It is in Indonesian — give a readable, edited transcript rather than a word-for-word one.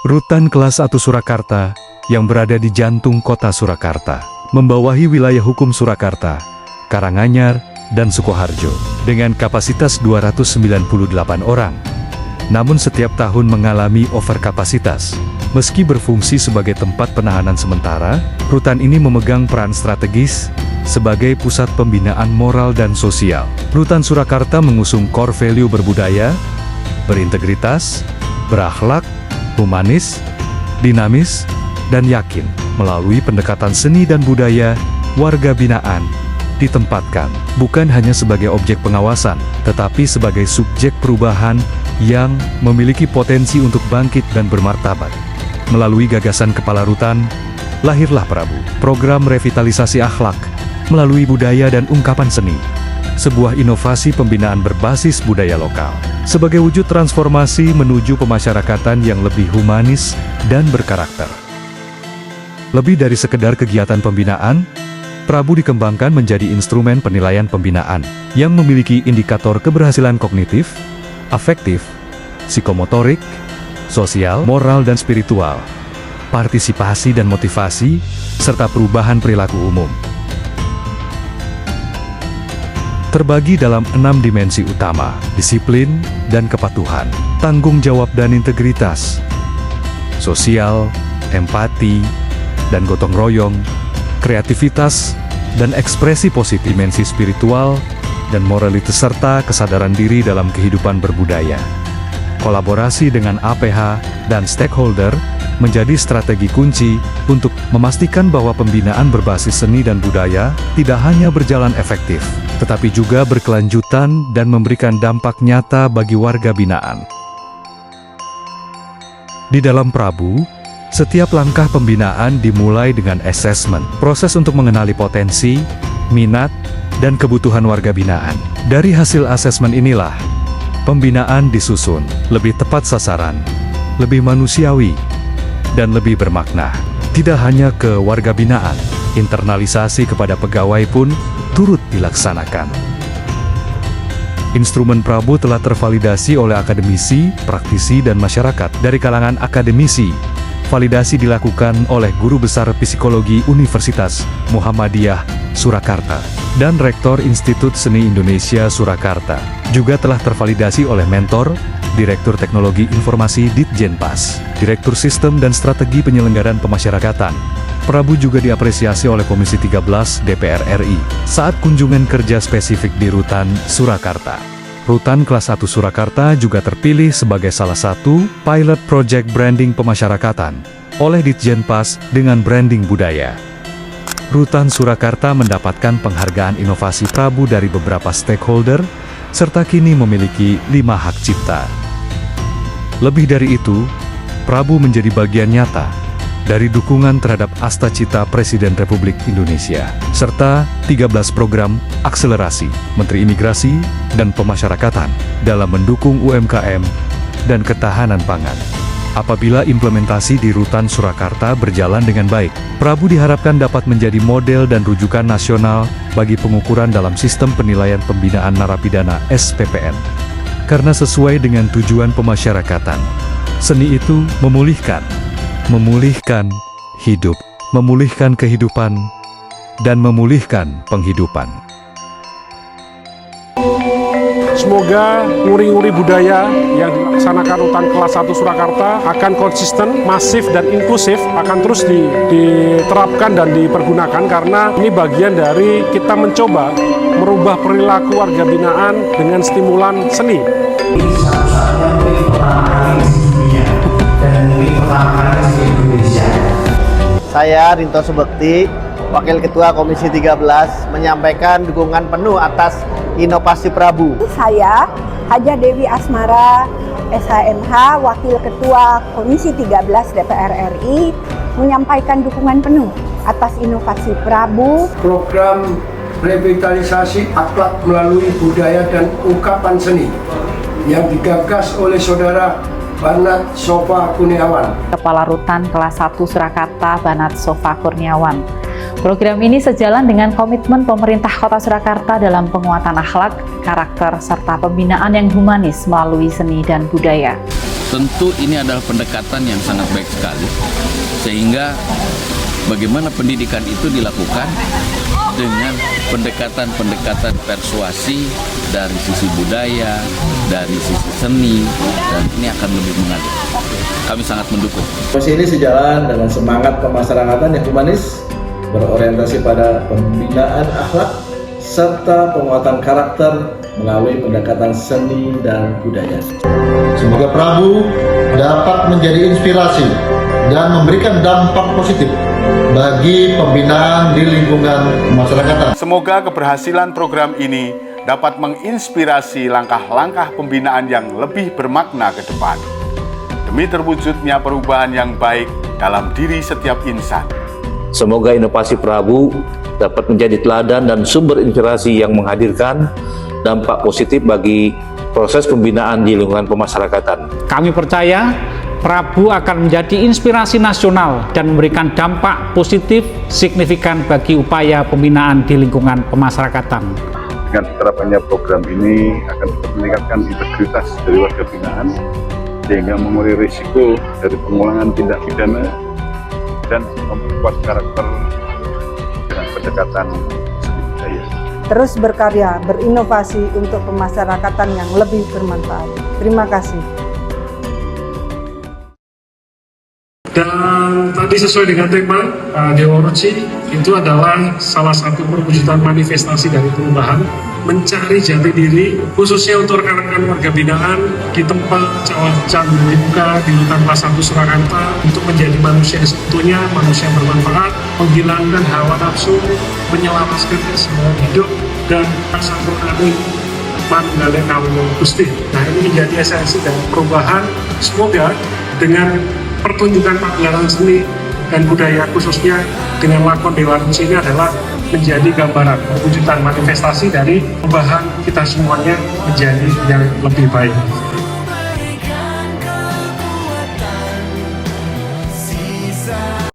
Rutan Kelas 1 Surakarta yang berada di jantung kota Surakarta, membawahi wilayah hukum Surakarta, Karanganyar, dan Sukoharjo, dengan kapasitas 298 orang. Namun setiap tahun mengalami overkapasitas. Meski berfungsi sebagai tempat penahanan sementara, rutan ini memegang peran strategis sebagai pusat pembinaan moral dan sosial. Rutan Surakarta mengusung core value berbudaya, berintegritas, berakhlak, humanis, dinamis, dan yakin. Melalui pendekatan seni dan budaya, warga binaan ditempatkan bukan hanya sebagai objek pengawasan, tetapi sebagai subjek perubahan yang memiliki potensi untuk bangkit dan bermartabat. Melalui gagasan Kepala Rutan, lahirlah Prabu, program revitalisasi akhlak melalui budaya dan ungkapan seni, sebuah inovasi pembinaan berbasis budaya lokal, sebagai wujud transformasi menuju pemasyarakatan yang lebih humanis dan berkarakter. Lebih dari sekedar kegiatan pembinaan, Prabu dikembangkan menjadi instrumen penilaian pembinaan yang memiliki indikator keberhasilan kognitif, afektif, psikomotorik, sosial, moral dan spiritual, partisipasi dan motivasi, serta perubahan perilaku umum. Terbagi dalam 6 dimensi utama: disiplin dan kepatuhan, tanggung jawab dan integritas, sosial, empati, dan gotong royong, kreativitas, dan ekspresi positif, dimensi spiritual, dan moralitas serta kesadaran diri dalam kehidupan berbudaya. Kolaborasi dengan APH dan stakeholder menjadi strategi kunci untuk memastikan bahwa pembinaan berbasis seni dan budaya tidak hanya berjalan efektif, tetapi juga berkelanjutan dan memberikan dampak nyata bagi warga binaan. Di dalam Prabu, setiap langkah pembinaan dimulai dengan assessment, proses untuk mengenali potensi, minat, dan kebutuhan warga binaan. Dari hasil asesmen inilah, pembinaan disusun lebih tepat sasaran, lebih manusiawi, dan lebih bermakna. Tidak hanya ke warga binaan, internalisasi kepada pegawai pun turut dilaksanakan. Instrumen Prabu telah tervalidasi oleh akademisi, praktisi, dan masyarakat. Dari kalangan akademisi, validasi dilakukan oleh Guru Besar Psikologi Universitas Muhammadiyah Surakarta dan Rektor Institut Seni Indonesia Surakarta. Juga telah tervalidasi oleh mentor, Direktur Teknologi Informasi Ditjenpas, Direktur Sistem dan Strategi Penyelenggaraan Pemasyarakatan. Prabu juga diapresiasi oleh Komisi 13 DPR RI saat kunjungan kerja spesifik di Rutan Surakarta. Rutan Kelas 1 Surakarta juga terpilih sebagai salah satu pilot project branding pemasyarakatan oleh Ditjenpas dengan branding budaya. Rutan Surakarta mendapatkan penghargaan inovasi Prabu dari beberapa stakeholder, serta kini memiliki 5 hak cipta. Lebih dari itu, Prabu menjadi bagian nyata dari dukungan terhadap Astacita Presiden Republik Indonesia, serta 13 program akselerasi Menteri Imigrasi dan Pemasyarakatan dalam mendukung UMKM dan ketahanan pangan. Apabila implementasi di Rutan Surakarta berjalan dengan baik, Prabu diharapkan dapat menjadi model dan rujukan nasional bagi pengukuran dalam sistem penilaian pembinaan narapidana SPPN. Karena sesuai dengan tujuan pemasyarakatan, seni itu memulihkan hidup, memulihkan kehidupan, dan memulihkan penghidupan. Semoga nguri-nguri budaya yang dilaksanakan Rutan Kelas 1 Surakarta akan konsisten, masif, dan inklusif, akan terus diterapkan dan dipergunakan, karena ini bagian dari kita mencoba merubah perilaku warga binaan dengan stimulan seni. Saya Rinto Subekti, Wakil Ketua Komisi 13, menyampaikan dukungan penuh atas inovasi Prabu. Saya Haja Dewi Asmara, SHMH, Wakil Ketua Komisi 13 DPR RI, menyampaikan dukungan penuh atas inovasi Prabu. Program revitalisasi akhlak melalui budaya dan ungkapan seni yang digagas oleh Saudara Banat Sofa Kurniawan, Kepala Rutan Kelas 1 Surakarta Banat Sofa Kurniawan. Program ini sejalan dengan komitmen pemerintah Kota Surakarta dalam penguatan akhlak, karakter, serta pembinaan yang humanis melalui seni dan budaya. Tentu ini adalah pendekatan yang sangat baik sekali, sehingga bagaimana pendidikan itu dilakukan dengan pendekatan-pendekatan persuasi dari sisi budaya, dari sisi seni, dan ini akan lebih mengalir. Kami sangat mendukung. Proses ini sejalan dengan semangat pemasyarakatan yang humanis, berorientasi pada pembinaan akhlak, serta penguatan karakter melalui pendekatan seni dan budaya. Semoga Prabu dapat menjadi inspirasi dan memberikan dampak positif bagi pembinaan di lingkungan masyarakat. Semoga keberhasilan program ini dapat menginspirasi langkah-langkah pembinaan yang lebih bermakna ke depan, demi terwujudnya perubahan yang baik dalam diri setiap insan. Semoga inovasi Prabu dapat menjadi teladan dan sumber inspirasi yang menghadirkan dampak positif bagi proses pembinaan di lingkungan pemasyarakatan. Kami percaya Prabu akan menjadi inspirasi nasional dan memberikan dampak positif signifikan bagi upaya pembinaan di lingkungan pemasyarakatan. Dengan terapkannya program ini akan meningkatkan integritas dari warga binaan, sehingga mengurangi risiko dari pengulangan tindak pidana dan memperkuat karakter dengan pendekatan seni budaya. Terus berkarya, berinovasi untuk pemasyarakatan yang lebih bermanfaat. Terima kasih. Dan tadi sesuai dengan tema Dewa Ruci, itu adalah salah satu perwujudan manifestasi dari perubahan, mencari jati diri, khususnya untuk rekan-rekan warga binaan di tempat Candi Muka di Rutan Kelas 1 Surakarta, untuk menjadi manusia yang seutuhnya, manusia yang bermanfaat, menghilangkan hawa nafsu, menyelamatkan semua hidup, dan Sampurnani Manggale Kamu Gusti. Nah, ini menjadi esensi dari perubahan. Semoga dengan pertunjukan pagelaran seni dan budaya, khususnya dengan lakon Dewa Ruci, ini adalah menjadi gambaran perwujudan manifestasi dari perubahan kita semuanya menjadi yang lebih baik.